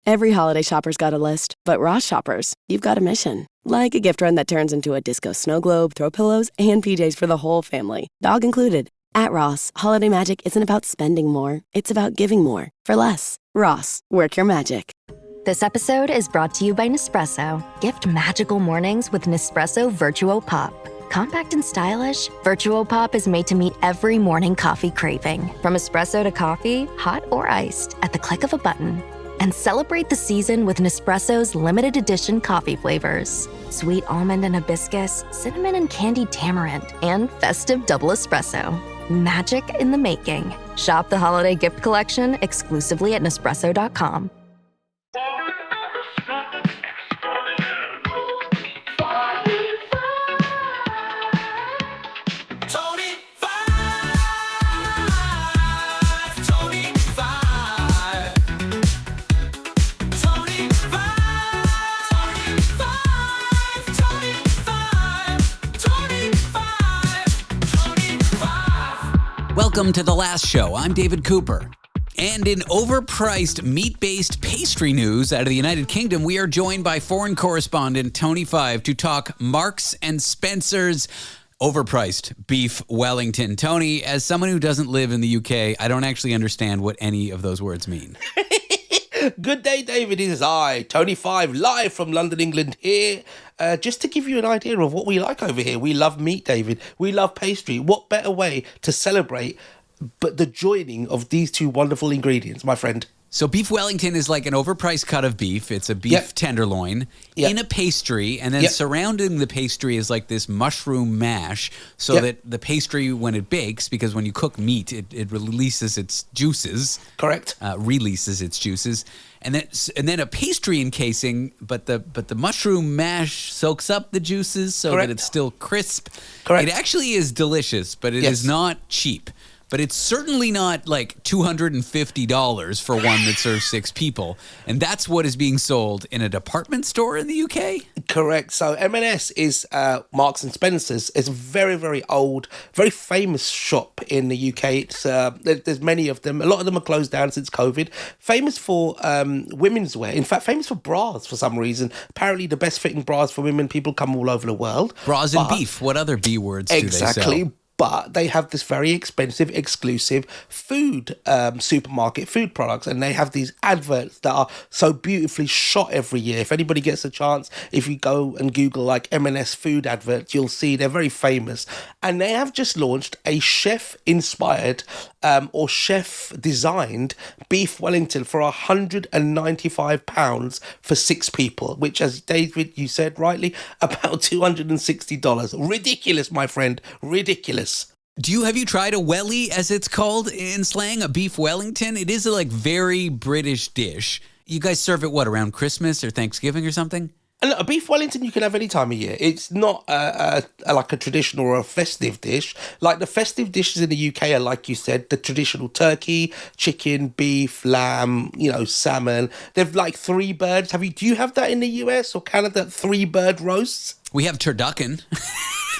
Every holiday shopper's got a list, but Ross shoppers, you've got a mission. Like a gift run that turns into a disco snow globe, throw pillows, and PJs for the whole family, dog included. At Ross, holiday magic isn't about spending more, it's about giving more for less. Ross, work your magic. This episode is brought to you by Nespresso. Gift magical mornings with Nespresso Virtuo Pop. Compact and stylish, Virtuo Pop is made to meet every morning coffee craving. From espresso to coffee, hot or iced, at the click of a button. And celebrate the season with Nespresso's limited edition coffee flavors. Sweet almond and hibiscus, cinnamon and candied tamarind, and festive double espresso. Magic in the making. Shop the holiday gift collection exclusively at Nespresso.com. Welcome to The Last Show. I'm David Cooper. And in overpriced meat-based pastry news out of the United Kingdom, we are joined by foreign correspondent Tony Five to talk Marks and Spencer's overpriced beef Wellington. Tony, as someone who doesn't live in the UK, I don't actually understand what any of those words mean. Good day, David. It is I, Tony Five, live from London, England here. Just to give you an idea of what we like over here. We love meat, David. We love pastry. What better way to celebrate but the joining of these two wonderful ingredients, my friend? So beef Wellington is like an overpriced cut of beef. It's a beef tenderloin in a pastry, and then surrounding the pastry is like this mushroom mash so that the pastry, when it bakes, because when you cook meat, it releases its juices. Correct. Releases its juices. And then a pastry encasing, but the mushroom mash soaks up the juices so that it's still crisp. Correct. It actually is delicious, but it is not cheap. But it's certainly not like $250 for one that serves 6 people. And that's what is being sold in a department store in the UK? Correct. So M&S is Marks and Spencer's. It's a very, very old, very famous shop in the UK. It's there's many of them. A lot of them are closed down since COVID. Famous for women's wear. In fact, famous for bras for some reason. Apparently the best fitting bras for women. People come all over the world. Bras and beef. What other B words do they sell? Exactly. But they have this very expensive, exclusive food supermarket, food products, and they have these adverts that are so beautifully shot every year. If anybody gets a chance, if you go and Google like M&S food adverts, you'll see they're very famous. And they have just launched a chef-inspired or chef-designed beef Wellington for £195 for 6 people, which, as David, you said rightly, about $260. Ridiculous, my friend. Ridiculous. Have you tried a welly, as it's called in slang, a beef Wellington? It is a very British dish. You guys serve it, around Christmas or Thanksgiving or something? And look, a beef Wellington you can have any time of year. It's not like a traditional or a festive dish. Like the festive dishes in the UK are, like you said, the traditional turkey, chicken, beef, lamb, salmon. They've like 3 birds. Do you have that in the US or Canada? 3 bird roasts? We have turducken.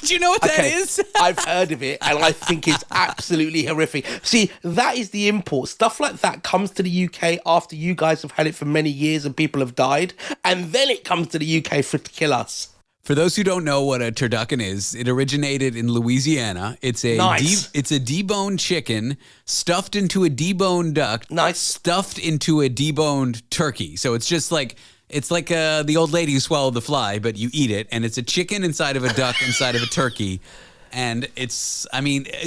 Do you know what that is? I've heard of it, and I think it's absolutely horrific. See, that is the import. Stuff like that comes to the UK after you guys have had it for many years and people have died, and then it comes to the UK to kill us. For those who don't know what a turducken is, it originated in Louisiana. It's a it's a deboned chicken stuffed into a deboned duck, stuffed into a deboned turkey. So it's just like... It's like the old lady who swallowed the fly, but you eat it, and it's a chicken inside of a duck inside of a turkey. And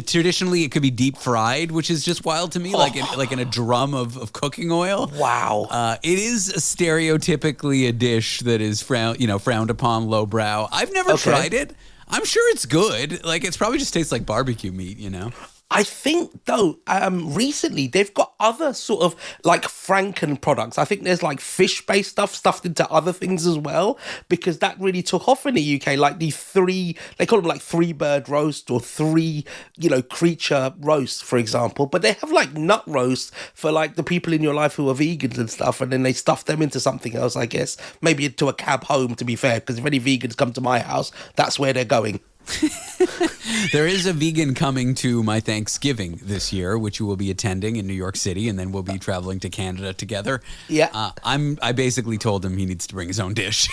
traditionally it could be deep fried, which is just wild to me, like in a drum of cooking oil. Wow. It is stereotypically a dish that is frowned upon, lowbrow. I've never tried it. I'm sure it's good. Like, it's probably just tastes like barbecue meat, I think, though, recently they've got other sort of like Franken products. I think there's like fish-based stuff stuffed into other things as well, because that really took off in the UK. Like they call them like 3 bird roast or 3, creature roast, for example. But they have like nut roast for like the people in your life who are vegans and stuff. And then they stuff them into something else, I guess. Maybe into a cab home, to be fair, because if any vegans come to my house, that's where they're going. There is a vegan coming to my Thanksgiving this year, which you will be attending in New York City, and then we'll be traveling to Canada together. Yeah. I basically told him he needs to bring his own dish.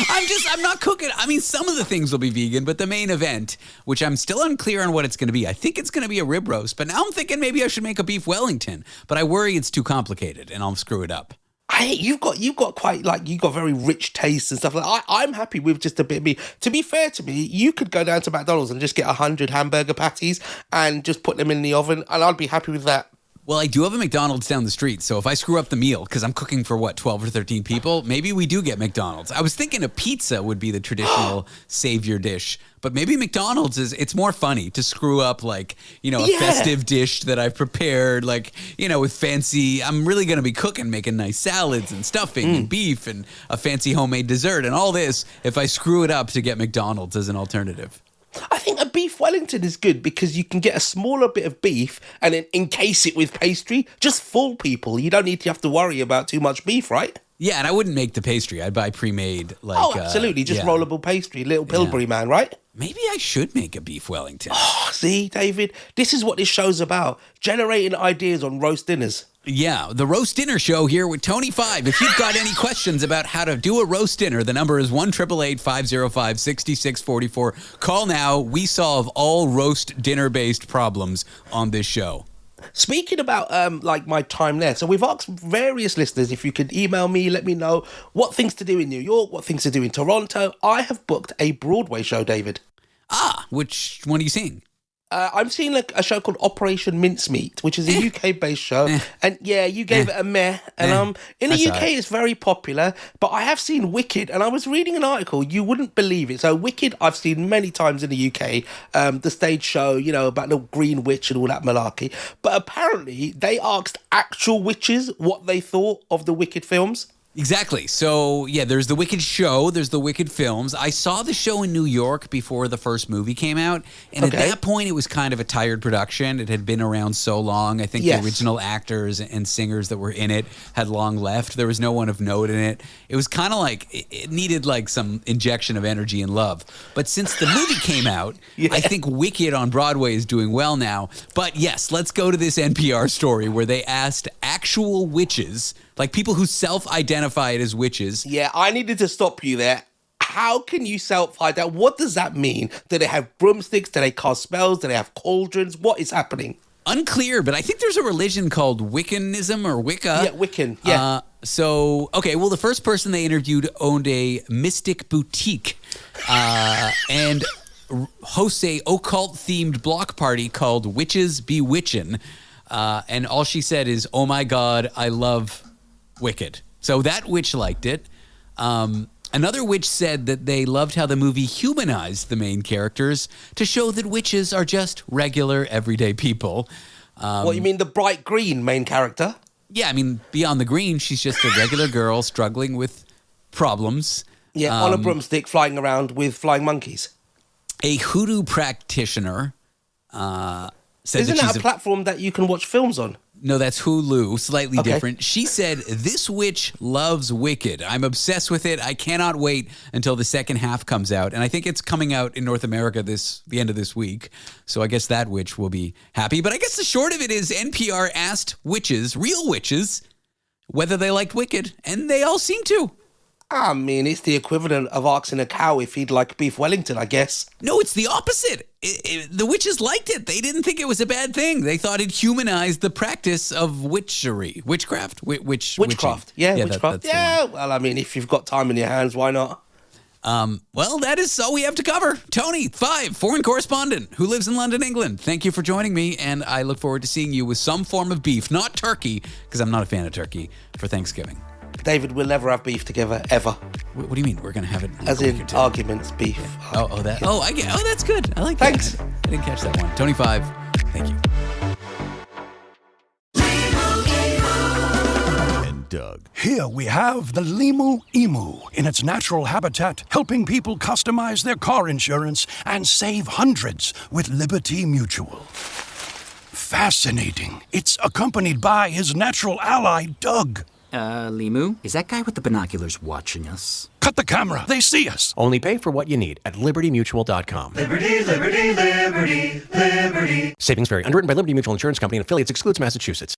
I'm not cooking. I mean, some of the things will be vegan, but the main event, which I'm still unclear on what it's going to be. I think it's going to be a rib roast, but now I'm thinking maybe I should make a beef Wellington, but I worry it's too complicated and I'll screw it up. You've got quite you've got very rich tastes and stuff. I'm happy with just a bit of meat. To be fair to me, you could go down to McDonald's and just get 100 hamburger patties and just put them in the oven, and I'd be happy with that. Well, I do have a McDonald's down the street, so if I screw up the meal, because I'm cooking for, 12 or 13 people, maybe we do get McDonald's. I was thinking a pizza would be the traditional savior dish, but maybe McDonald's it's more funny to screw up, a festive dish that I've prepared, with fancy, I'm really going to be cooking, making nice salads and stuffing and beef and a fancy homemade dessert and all this if I screw it up to get McDonald's as an alternative. I think a beef Wellington is good because you can get a smaller bit of beef and then encase it with pastry. Just full people. You don't need to have to worry about too much beef, right? Yeah, and I wouldn't make the pastry. I'd buy pre-made. Absolutely. Just rollable pastry. Little Pillsbury man, right? Maybe I should make a beef Wellington. Oh, see, David? This is what this show's about. Generating ideas on roast dinners. Yeah, the roast dinner show here with Tony 5. If you've got any questions about how to do a roast dinner, the number is 1-888-505-6644. Call now. We solve all roast dinner-based problems on this show. Speaking about my time there, so we've asked various listeners if you could email me, let me know what things to do in New York, what things to do in Toronto. I have booked a Broadway show, David. Which one are you seeing? I'm seeing a show called Operation Mincemeat, which is a UK-based show. And yeah, you gave it a meh. And in the UK, it's very popular. But I have seen Wicked, and I was reading an article. You wouldn't believe it. So Wicked, I've seen many times in the UK. The stage show, about the Green Witch and all that malarkey. But apparently, they asked actual witches what they thought of the Wicked films. Exactly. So, yeah, there's the Wicked show, there's the Wicked films. I saw the show in New York before the first movie came out, and at that point, it was kind of a tired production. It had been around so long. I think the original actors and singers that were in it had long left. There was no one of note in it. It was kind of it needed some injection of energy and love. But since the movie came out, I think Wicked on Broadway is doing well now. But yes, let's go to this NPR story where they asked actual witches, people who self-identified as witches. Yeah, I needed to stop you there. How can you self-identify? What does that mean? Do they have broomsticks? Do they cast spells? Do they have cauldrons? What is happening? Unclear, but I think there's a religion called Wiccanism or Wicca. Yeah, Wiccan, yeah. The first person they interviewed owned a mystic boutique and hosts a occult-themed block party called Witches Bewitchin'. And all she said is, "Oh my God, I love Wicked." So that witch liked it. Another witch said that they loved how the movie humanized the main characters to show that witches are just regular, everyday people. What, you mean the bright green main character? Yeah, I mean, beyond the green, she's just a regular girl struggling with problems. Yeah, on a broomstick flying around with flying monkeys. A hoodoo practitioner said Isn't that a platform that you can watch films on? No, that's Hulu, slightly different. She said, "This witch loves Wicked. I'm obsessed with it. I cannot wait until the second half comes out." And I think it's coming out in North America the end of this week. So I guess that witch will be happy. But I guess the short of it is NPR asked witches, real witches, whether they liked Wicked, and they all seem to. I mean, it's the equivalent of asking a cow if he'd like beef Wellington, I guess. No, it's the opposite. The witches liked it. They didn't think it was a bad thing. They thought it humanized the practice of witchery. Witchcraft? Witchcraft. Yeah, witchcraft. Well, I mean, if you've got time in your hands, why not? Well, that is all we have to cover. Tony 5, foreign correspondent who lives in London, England. Thank you for joining me, and I look forward to seeing you with some form of beef, not turkey, because I'm not a fan of turkey, for Thanksgiving. David, we'll never have beef together, ever. What do you mean? We're going to have it? As in arguments, beef. Yeah. I get. Oh, that's good. I like that. Thanks. I didn't catch that one. Tony 5, thank you. And Doug. Here we have the Limu Emu in its natural habitat, helping people customize their car insurance and save hundreds with Liberty Mutual. Fascinating. It's accompanied by his natural ally, Doug. Limu, is that guy with the binoculars watching us? Cut the camera. They see us. Only pay for what you need at LibertyMutual.com. Liberty, liberty, liberty, liberty. Savings vary. Underwritten by Liberty Mutual Insurance Company and affiliates. Excludes Massachusetts.